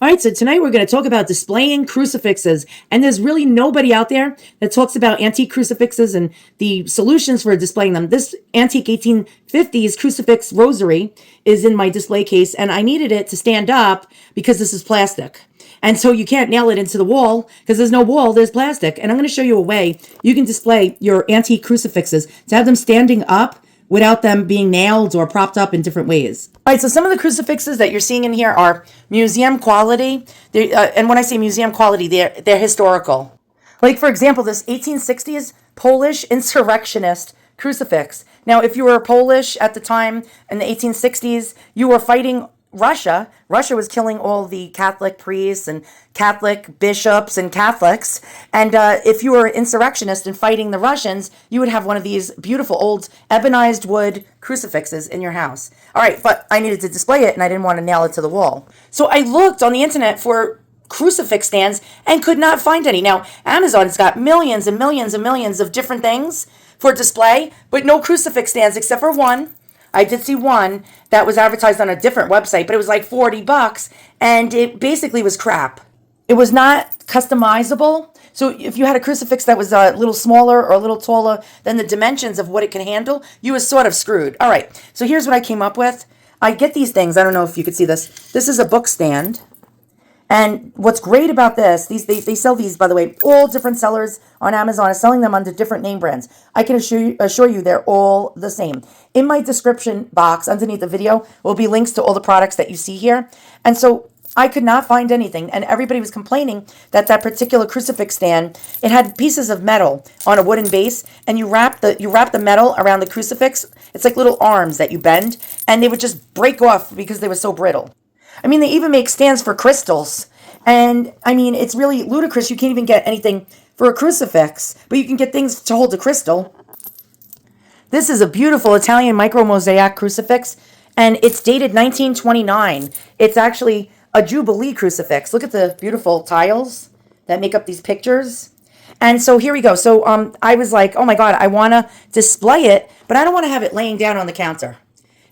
All right, so tonight we're going to talk about displaying crucifixes. And there's really nobody out there that talks about antique crucifixes and the solutions for displaying them. This antique 1850s crucifix rosary is in my display case, and I needed it to stand up because this is plastic. And so you can't nail it into the wall because there's no wall, there's plastic. And I'm going to show you a way you can display your antique crucifixes to have them standing up without them being nailed or propped up in different ways. All right, so some of the crucifixes that you're seeing in here are museum quality. And when I say museum quality, they're historical. Like, for example, this 1860s Polish insurrectionist crucifix. Now, if you were Polish at the time in the 1860s, you were fighting Russia. Russia was killing all the Catholic priests and Catholic bishops and Catholics. And if you were an insurrectionist and fighting the Russians, you would have one of these beautiful old ebonized wood crucifixes in your house. All right, but I needed to display it and I didn't want to nail it to the wall. So I looked on the internet for crucifix stands and could not find any. Now, Amazon's got millions and millions and millions of different things for display, but no crucifix stands except for one. I did see one that was advertised on a different website, but it was like $40 and it basically was crap. It was not customizable. So if you had a crucifix that was a little smaller or a little taller than the dimensions of what it can handle, you was sort of screwed. All right, so here's what I came up with. I get these things. I don't know if you could see this. This is a book stand. And what's great about this, they sell these, by the way, all different sellers on Amazon are selling them under different name brands. I can assure you they're all the same. In my description box underneath the video will be links to all the products that you see here. And so I could not find anything. And everybody was complaining that that particular crucifix stand, it had pieces of metal on a wooden base. And you wrap the metal around the crucifix. It's like little arms that you bend. And they would just break off because they were so brittle. I mean, they even make stands for crystals. And, I mean, it's really ludicrous. You can't even get anything for a crucifix, but you can get things to hold a crystal. This is a beautiful Italian micro-mosaic crucifix, and it's dated 1929. It's actually a Jubilee crucifix. Look at the beautiful tiles that make up these pictures. And so here we go. So I was like, oh, my God, I want to display it, but I don't want to have it laying down on the counter.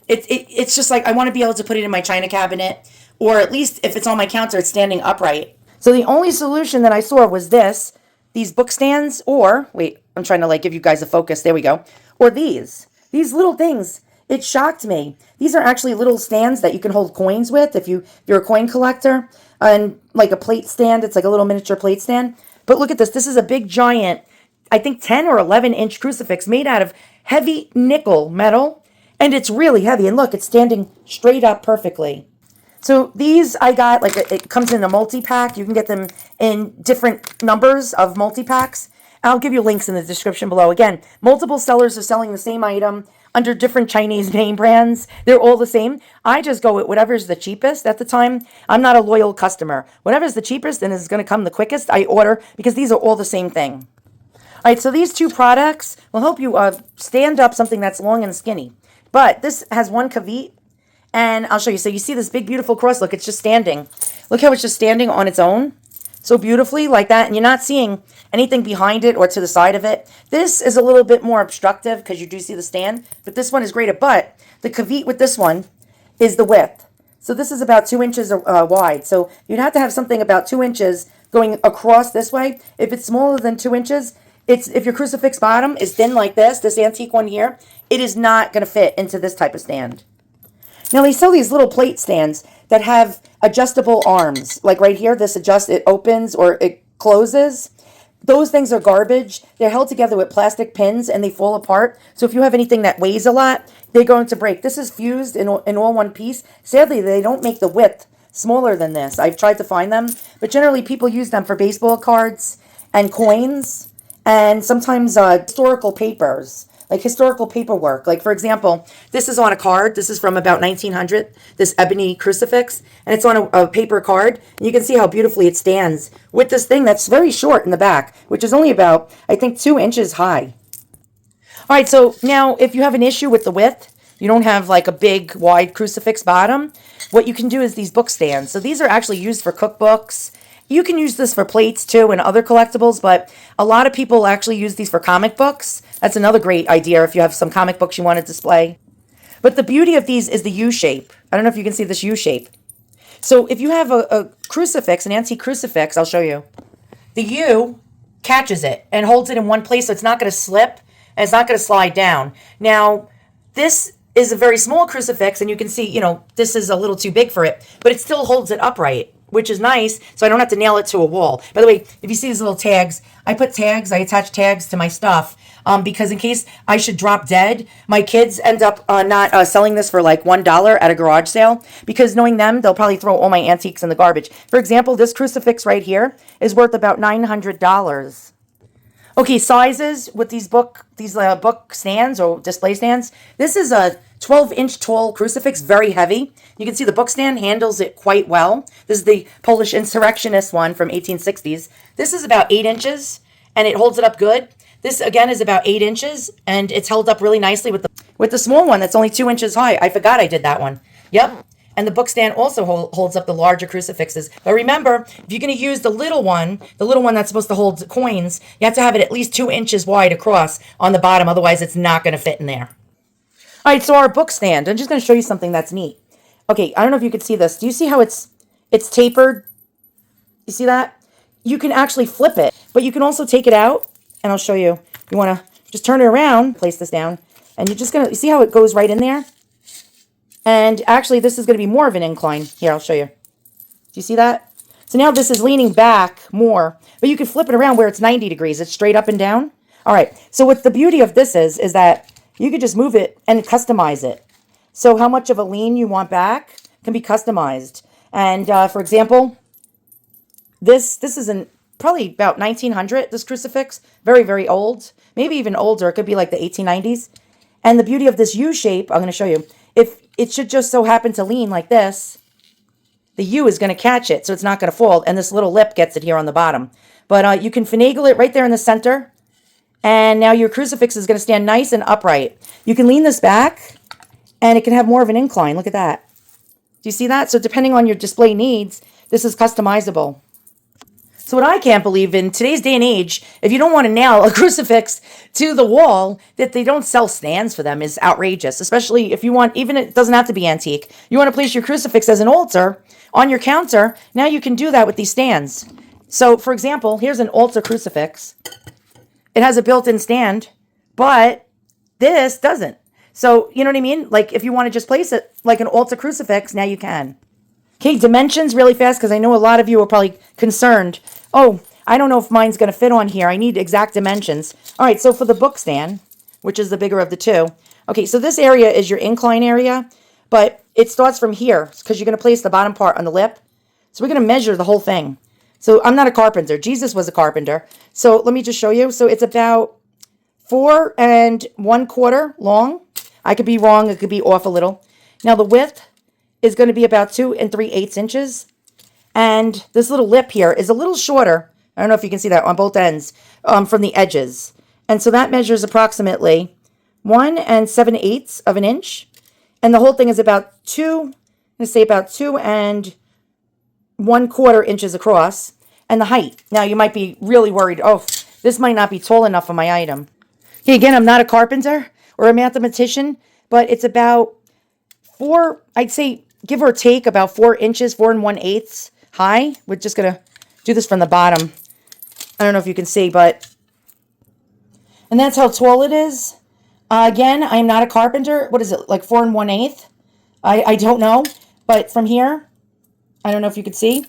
It's just like I want to be able to put it in my china cabinet, or at least if it's on my counter, it's standing upright. So the only solution that I saw was these book stands, or, wait, I'm trying to like give you guys a focus. There we go. Or these little things. It shocked me. These are actually little stands that you can hold coins with if you're a coin collector, and like a plate stand. It's like a little miniature plate stand. But look at this. This is a big giant, I think 10 or 11 inch crucifix made out of heavy nickel metal. And it's really heavy. And look, it's standing straight up perfectly. So these I got, like, it comes in a multi-pack. You can get them in different numbers of multi-packs. I'll give you links in the description below. Again, multiple sellers are selling the same item under different Chinese name brands. They're all the same. I just go with whatever's the cheapest at the time. I'm not a loyal customer. Whatever's the cheapest and is going to come the quickest, I order, because these are all the same thing. All right, so these two products will help you stand up something that's long and skinny. But this has one caveat, and I'll show you. So you see this big, beautiful cross. Look, it's just standing. Look how it's just standing on its own so beautifully like that, and you're not seeing anything behind it or to the side of it. This is a little bit more obstructive because you do see the stand, but this one is greater. But the caveat with this one is the width. So this is about 2 inches wide. So you'd have to have something about 2 inches going across this way. If it's smaller than 2 inches, if your crucifix bottom is thin like this antique one here, it is not going to fit into this type of stand. Now, they sell these little plate stands that have adjustable arms. Like right here, it opens or it closes. Those things are garbage. They're held together with plastic pins and they fall apart. So if you have anything that weighs a lot, they're going to break. This is fused in all one piece. Sadly, they don't make the width smaller than this. I've tried to find them, but generally people use them for baseball cards and coins, and sometimes historical papers, like historical paperwork. Like, for example, this is on a card. This is from about 1900, this ebony crucifix, and it's on a paper card. And you can see how beautifully it stands with this thing that's very short in the back, which is only about, I think, 2 inches high. All right, so now if you have an issue with the width, you don't have like a big, wide crucifix bottom, what you can do is these book stands. So these are actually used for cookbooks. You can use this for plates too and other collectibles, but a lot of people actually use these for comic books. That's another great idea if you have some comic books you want to display. But the beauty of these is the U shape. I don't know if you can see this U shape. So if you have a crucifix, an antique crucifix, I'll show you. The U catches it and holds it in one place so it's not going to slip and it's not going to slide down. Now, this is a very small crucifix, and you can see, you know, this is a little too big for it, but it still holds it upright, which is nice, so I don't have to nail it to a wall. By the way, if you see these little tags, I attach tags to my stuff, because in case I should drop dead, my kids end up not selling this for like $1 at a garage sale, because knowing them, they'll probably throw all my antiques in the garbage. For example, this crucifix right here is worth about $900. Okay, sizes with these book stands or display stands. This is a 12-inch tall crucifix, very heavy. You can see the book stand handles it quite well. This is the Polish insurrectionist one from 1860s. This is about 8 inches, and it holds it up good. This, again, is about 8 inches, and it's held up really nicely with the small one that's only 2 inches high. I forgot I did that one. Yep. And the book stand also holds up the larger crucifixes. But remember, if you're going to use the little one that's supposed to hold coins, you have to have it at least 2 inches wide across on the bottom. Otherwise, it's not going to fit in there. All right, so our book stand. I'm just going to show you something that's neat. Okay, I don't know if you could see this. Do you see how it's tapered? You see that? You can actually flip it, but you can also take it out, and I'll show you. You want to just turn it around, place this down, and you're just going to, you see how it goes right in there? And actually, this is going to be more of an incline. Here, I'll show you. Do you see that? So now this is leaning back more, but you can flip it around where it's 90 degrees. It's straight up and down. All right, so what the beauty of this is that you could just move it and customize it. So how much of a lean you want back can be customized. And for example, this is probably about 1900, this crucifix. Very, very old. Maybe even older. It could be like the 1890s. And the beauty of this U shape, I'm going to show you. If it should just so happen to lean like this, the U is going to catch it, so it's not going to fall. And this little lip gets it here on the bottom. But you can finagle it right there in the center. And now your crucifix is going to stand nice and upright. You can lean this back, and it can have more of an incline. Look at that. Do you see that? So depending on your display needs, this is customizable. So what I can't believe in today's day and age, if you don't want to nail a crucifix to the wall, that they don't sell stands for them is outrageous. Especially if you want, even it doesn't have to be antique. You want to place your crucifix as an altar on your counter. Now you can do that with these stands. So for example, here's an altar crucifix. It has a built-in stand, but this doesn't. So, you know what I mean? Like if you want to just place it like an altar crucifix, now you can. Okay, dimensions really fast, because I know a lot of you are probably concerned. Oh, I don't know if mine's going to fit on here. I need exact dimensions. All right, so for the book stand, which is the bigger of the two. Okay, so this area is your incline area, but it starts from here because you're going to place the bottom part on the lip. So we're going to measure the whole thing. So I'm not a carpenter. Jesus was a carpenter. So let me just show you. So it's about 4 1/4 long. I could be wrong. It could be off a little. Now the width is going to be about 2 3/8 inches. And this little lip here is a little shorter. I don't know if you can see that on both ends from the edges. And so that measures approximately 1 7/8 of an inch. And the whole thing is about 2, I'm going to say about 2 1/4 inches across. And the height. Now you might be really worried, oh, this might not be tall enough for my item. Okay, again, I'm not a carpenter or a mathematician, but it's about 4, I'd say, give or take, about 4 inches, 4 1/8 high. We're just going to do this from the bottom. I don't know if you can see, but... And that's how tall it is. Again, I'm not a carpenter. What is it, like 4 1/8? I don't know. But from here, I don't know if you can see.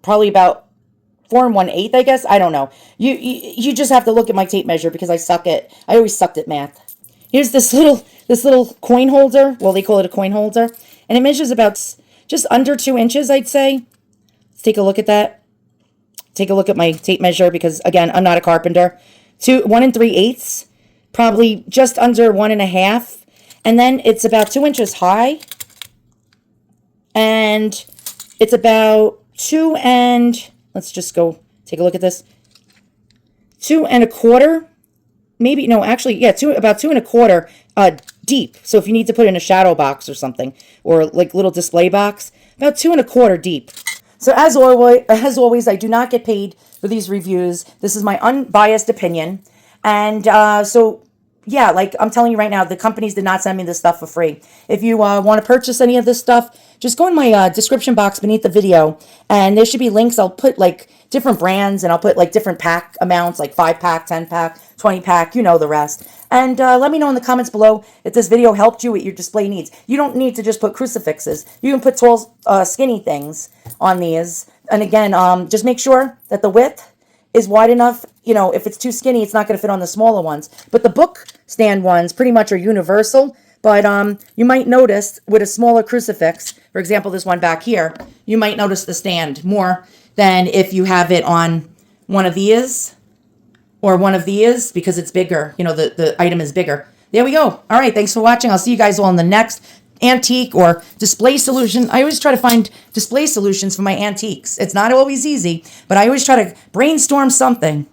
Probably about 4 1/8, I guess. I don't know. You just have to look at my tape measure because I always sucked at math. Here's this little coin holder. Well, they call it a coin holder. And it measures about just under 2 inches, I'd say. Let's take a look at that. Take a look at my tape measure because, again, I'm not a carpenter. 1 3/8, probably just under 1 1/2. And then it's about 2 inches high. And it's about 2 let's just go take a look at this. 2 1/4. Maybe, no, actually, yeah, about 2 1/4 deep. So if you need to put in a shadow box or something, or like little display box, about 2 1/4 deep. So as always, I do not get paid for these reviews. This is my unbiased opinion. And so yeah, like I'm telling you right now, the companies did not send me this stuff for free. If you want to purchase any of this stuff, just go in my description box beneath the video, and there should be links. I'll put like different brands, and I'll put like different pack amounts, like 5-pack, 10-pack, 20-pack, you know the rest. And let me know in the comments below if this video helped you with your display needs. You don't need to just put crucifixes. You can put tall, skinny things on these. And again, just make sure that the width is wide enough. You know, if it's too skinny, it's not going to fit on the smaller ones. But the book stand ones pretty much are universal. But you might notice with a smaller crucifix, for example, this one back here, you might notice the stand more than if you have it on one of these or one of these because it's bigger. You know, the item is bigger. There we go. All right, thanks for watching. I'll see you guys all in the next antique or display solution. I always try to find display solutions for my antiques. It's not always easy, but I always try to brainstorm something.